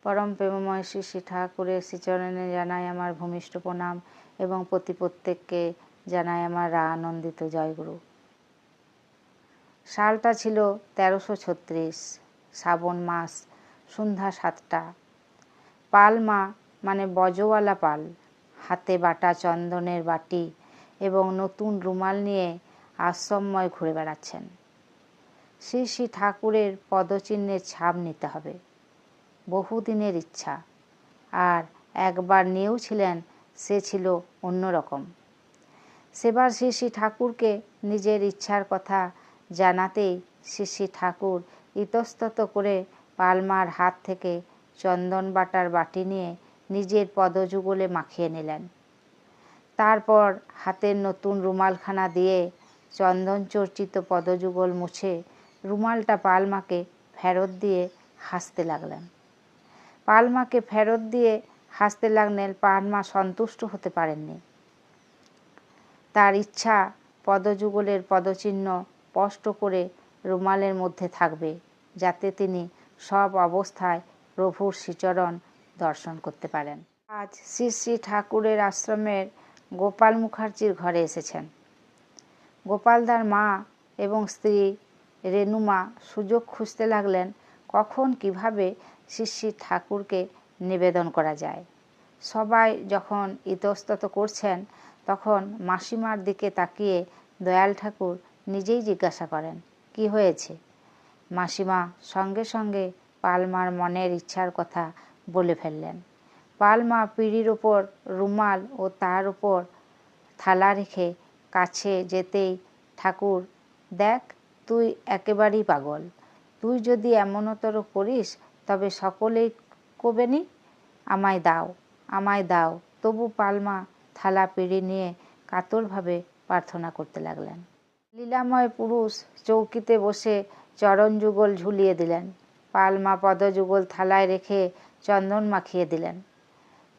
পরম প্রেমময় শ্রী শ্রী ঠাকুরের শ্রীচরণে জানাই আমার ভূমিষ্ঠ প্রণাম এবং প্রত্যেককে জানাই আমার আনন্দিত জয়গুরু। সালটা ছিল 1336, শ্রাবণ মাস, সন্ধ্যা 7টা। পাল মা মানে বজওয়ালা পাল হাতে বাটা চন্দনের বাটি এবং নতুন রুমাল নিয়ে আশ্রমময় ঘুরে বেড়াচ্ছেন। শ্রী শ্রী ঠাকুরের পদচিহ্নের ছাপ নিতে হবে, বহুদিনের ইচ্ছা, আর একবার নিয়েও ছিলেন। সে ছিল অন্যরকম। সেবার শ্রী শ্রী ঠাকুরকে নিজের ইচ্ছার কথা জানাতেই শ্রী শ্রী ঠাকুর ইতস্তত করে পালমার হাত থেকে চন্দন বাটার বাটি নিয়ে নিজের পদযুগলে মাখিয়ে নিলেন। তারপর হাতের নতুন রুমালখানা দিয়ে চন্দন চর্চিত পদযুগল মুছে রুমালটা পালমাকে ফেরত দিয়ে হাসতে লাগলেন। পালমাকে ফেরত দিয়ে হাসতে লাগলেন। পালমা সন্তুষ্ট হতে পারেননি। তার ইচ্ছা পদযুগলের পদচিহ্ন স্পষ্ট করে রুমালের মধ্যে থাকবে, যাতে তিনি সব অবস্থায় প্রভুর শ্রীচরণ দর্শন করতে পারেন। আজ শ্রী শ্রী ঠাকুরের আশ্রমের গোপাল মুখার্জির ঘরে এসেছেন। গোপালদার মা এবং স্ত্রী রেনুমা সুযোগ খুঁজতে লাগলেন কখন কিভাবে শ্রী শ্রী ঠাকুরকে নিবেদন করা যায়। সবাই যখন ইতস্তত করছেন, তখন মাসিমার দিকে তাকিয়ে দয়াল ঠাকুর নিজেই জিজ্ঞাসা করেন, কি হয়েছে? মাসিমা সঙ্গে সঙ্গে পালমার মনের ইচ্ছার কথা বলে ফেললেন। পালমা পিঁড়ির ওপর রুমাল ও তার উপর থালা রেখে কাছে যেতেই ঠাকুর, দেখ, তুই একেবারেই পাগল। তুই যদি এমনতর করিস তবে সকলেই কবেনি, আমায় দাও, আমায় দাও। তবু পালমা থালা পিঁড়ি নিয়ে কাতরভাবে প্রার্থনা করতে লাগলেন। লীলাময় পুরুষ চৌকিতে বসে চরণ যুগল ঝুলিয়ে দিলেন। পালমা পদযুগল থালায় রেখে চন্দন মাখিয়ে দিলেন।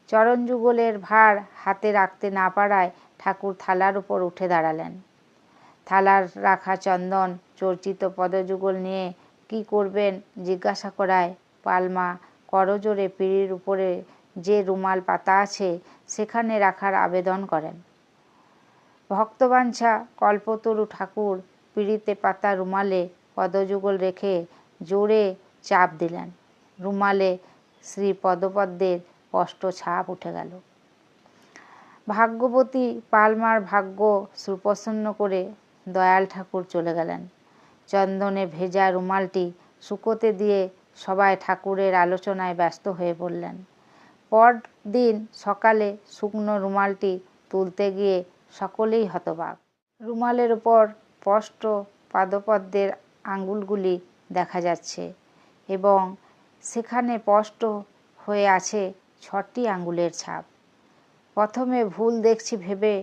চরণ যুগলের ভার হাতে রাখতে না পারায় ঠাকুর থালার উপর উঠে দাঁড়ালেন। থালার রাখা চন্দন চর্চিত পদযুগল নিয়ে কি করবেন জিজ্ঞাসা করায় পালমা করজোড়ে পিঁড়ির উপরে যে রুমাল পাতা আছে সেখানে রাখার আবেদন করেন। ভক্তবাঞ্ছা কল্পতরু ঠাকুর পিঁড়িতে পাতা রুমালে পদযুগল রেখে জোরে চাপ দিলেন। রুমালে শ্রী পদপদ্মের স্পষ্ট ছাপ উঠে গেল। ভাগ্যবতী পালমার ভাগ্য সুপ্রসন্ন করে দয়াল ঠাকুর চলে গেলেন। চন্দনে ভেজা রুমালটি শুকোতে দিয়ে সবাই ঠাকুরের আলোচনায় ব্যস্ত হয়ে পড়লেন। পরদিন সকালে শুকনো রুমালটি তুলতে গিয়ে সকলেই হতবাক। রুমালের ওপর স্পষ্ট পাদপদ্মের আঙুলগুলি দেখা যাচ্ছে এবং সেখানে স্পষ্ট হয়ে আছে 6টি আঙুলের ছাপ। প্রথমে ভুল দেখছি ভেবে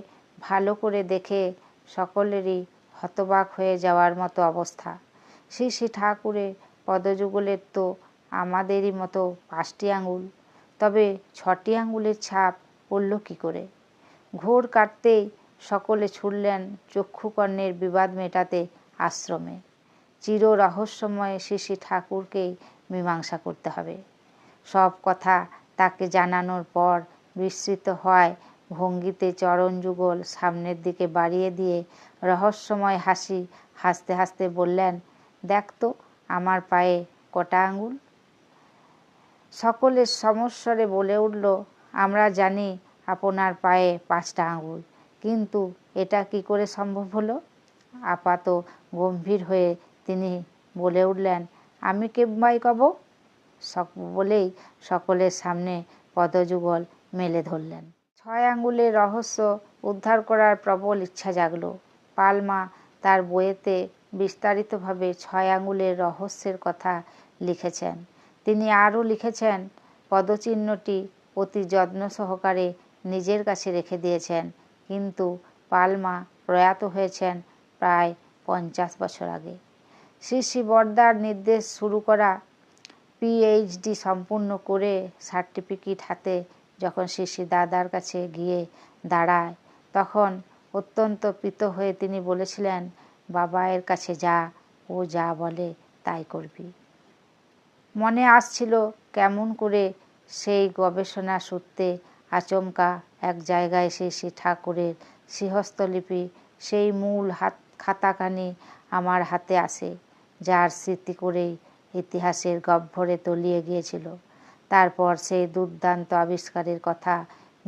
ভালো করে দেখে সকলেরই হতবাক হয়ে যাওয়ার মতো অবস্থা। শ্রী শ্রী ঠাকুরের পদযুগলের তো আমাদেরই মতো 5টি আঙুল, তবে 6টি আঙুলের ছাপ পড়ল কী করে? ঘোর কাটতেই সকলে ছুটলেন চক্ষুকর্ণের বিবাদ মেটাতে আশ্রমে। চির রহস্যময় শ্রী শ্রী ঠাকুরকেই মীমাংসা করতে হবে। সব কথা তাকে জানানোর পর বিস্মৃত হয় ভঙ্গিতে চরণ যুগল সামনের দিকে বাড়িয়ে দিয়ে রহস্যময় হাসি হাসতে হাসতে বললেন, দেখ তো আমার পায়ে কটা আঙুল? সকলে সমস্বরে বলে উঠল, আমরা জানি আপনার পায়ে 5টা আঙুল, কিন্তু এটা কি করে সম্ভব হলো? আপাত গম্ভীর হয়ে তিনি বলে উঠলেন, আমি কেমবাই কব? বলেই সকলের সামনে পদযুগল মেলে ধরলেন। 6 আঙুলের রহস্য উদ্ধার করার প্রবল ইচ্ছা জাগল। পালমা তার বইয়েতে বিস্তারিতভাবে 6 আঙুলের রহস্যের কথা লিখেছেন। তিনি আরও লিখেছেন, পদচিহ্নটি অতি যত্ন সহকারে নিজের কাছে রেখে দিয়েছেন, কিন্তু পালমা প্রয়াত হয়েছেন প্রায় 50 বছর আগে। শ্রী শ্রী বরদার নির্দেশ শুরু করা পিএইচডি সম্পূর্ণ করে সার্টিফিকেট হাতে যখন শ্রী শ্রী দাদার কাছে গিয়ে দাঁড়ায়, তখন অত্যন্ত প্রীত হয়ে তিনি বলেছিলেন, বাবা এর কাছে যা, ও যা বলে তাই করবি। মনে আসছিল কেমন করে সেই গবেষণা সূত্রে আচমকা এক জায়গায় শ্রী ঠাকুরের শ্রীহস্তলিপি সেই মূল খাতাখানি আমার হাতে আসে, যার স্মৃতি করেই ইতিহাসের গহ্বরে তলিয়ে গিয়েছিল। তারপর সেই দুর্দান্ত আবিষ্কারের কথা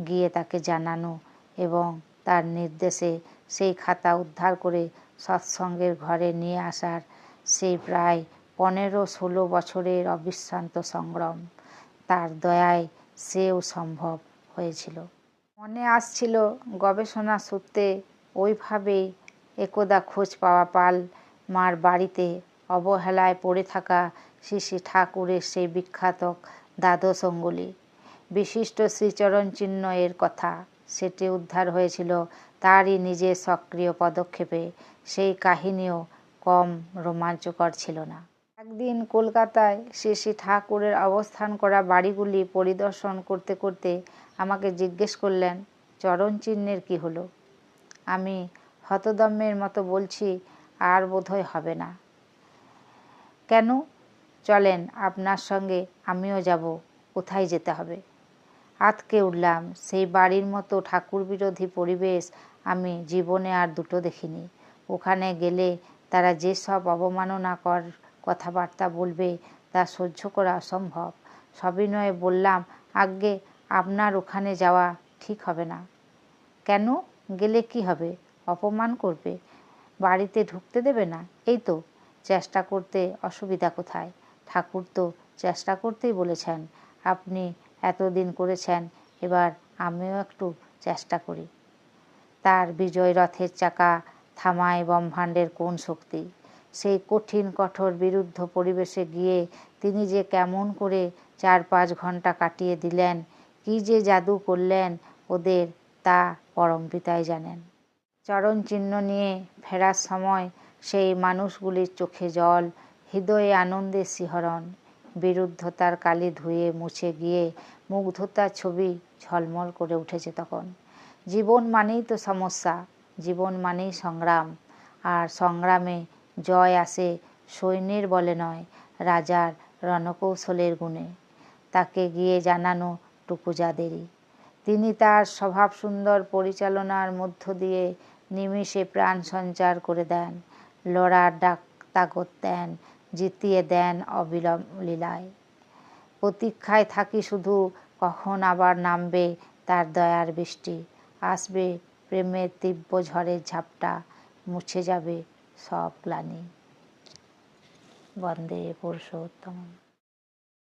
গিয়ে তাকে জানানো এবং তার নির্দেশে সেই খাতা উদ্ধার করে সৎসঙ্গের ঘরে নিয়ে আসার সেই প্রায় 15-16 বছরের অবিশ্রান্ত সংগ্রাম তার দয়ায় সেও সম্ভব হয়েছিল। মনে আসছিল গবেষণা সূত্রে ওইভাবেই একদা খোঁজ পাওয়া পাল মার বাড়িতে অবহেলায় পড়ে থাকা শ্রী ঠাকুরের সেই বিখ্যাত দ্বাদশ অঙ্গুলি বিশিষ্ট শ্রীচরণ চিহ্ন এর কথা। সেটি উদ্ধার হয়েছিল তারই নিজের সক্রিয় পদক্ষেপে। সেই কাহিনীও কম রোমাঞ্চকর ছিল না। একদিন কলকাতায় শ্রী ঠাকুরের অবস্থান করা বাড়িগুলি পরিদর্শন করতে করতে আমাকে জিজ্ঞেস করলেন, চরণ চিহ্নের কী হলো? আমি হতদম্যের মতো বলছি, আর বোধহয় হবে না। কেন? চলেন, আপনার সঙ্গে আমিও যাব। কোথায় যেতে হবে? আঁতকে উঠলাম। সেই বাড়ির মতো ঠাকুর বিরোধী পরিবেশ আমি জীবনে আর দুটো দেখিনি। ওখানে গেলে তারা যেসব অবমাননাকর কথাবার্তা বলবে তা সহ্য করা অসম্ভব। সবিনয়ে বললাম, আজ্ঞে, আপনার ওখানে যাওয়া ঠিক হবে না। কেন? গেলে কি হবে? অপমান করবে, বাড়িতে ঢুকতে দেবে না। এই তো, চেষ্টা করতে অসুবিধা কোথায়? ঠাকুর তো চেষ্টা করতেই বলেছেন। আপনি এতদিন করেছেন, এবার আমিও একটু চেষ্টা করি। তার বিজয় রথের চাকা থামায় ব্রহ্মাণ্ডের কোন শক্তি? সেই কঠিন কঠোর বিরুদ্ধ পরিবেশে গিয়ে তিনি যে কেমন করে 4-5 ঘন্টা কাটিয়ে দিলেন, কি যে জাদু করলেন ওদের, তা পরম পিতাই জানেন। চরণ চিহ্ন নিয়ে ফেরার সময় সেই মানুষগুলির চোখে জল, হৃদয়ে আনন্দের শিহরণ। বিরুদ্ধতার কালি ধুয়ে মুছে গিয়ে মুগ্ধতার ছবি ঝলমল করে উঠেছে তখন। জীবন মানেই তো সমস্যা, জীবন মানেই সংগ্রাম। আর সংগ্রামে জয় আসে সৈন্যের বলে নয়, রাজার রণকৌশলের গুণে। তাকে গিয়ে জানানো টুকু যা দেরি। তিনি তার স্বভাবসুন্দর পরিচালনার মধ্য দিয়ে নিমিষে প্রাণ সঞ্চার করে দেন, লড়ার তাগত দেন, জিতিয়ে দেন অবিলীলায়। প্রতীক্ষায় থাকি শুধু কখন আবার নামবে তার দয়ার বৃষ্টি, আসবে প্রেমের তীব্র ঝড়ের ঝাপটা, মুছে যাবে সব গ্লানি। বন্দে পুরুষোত্তম।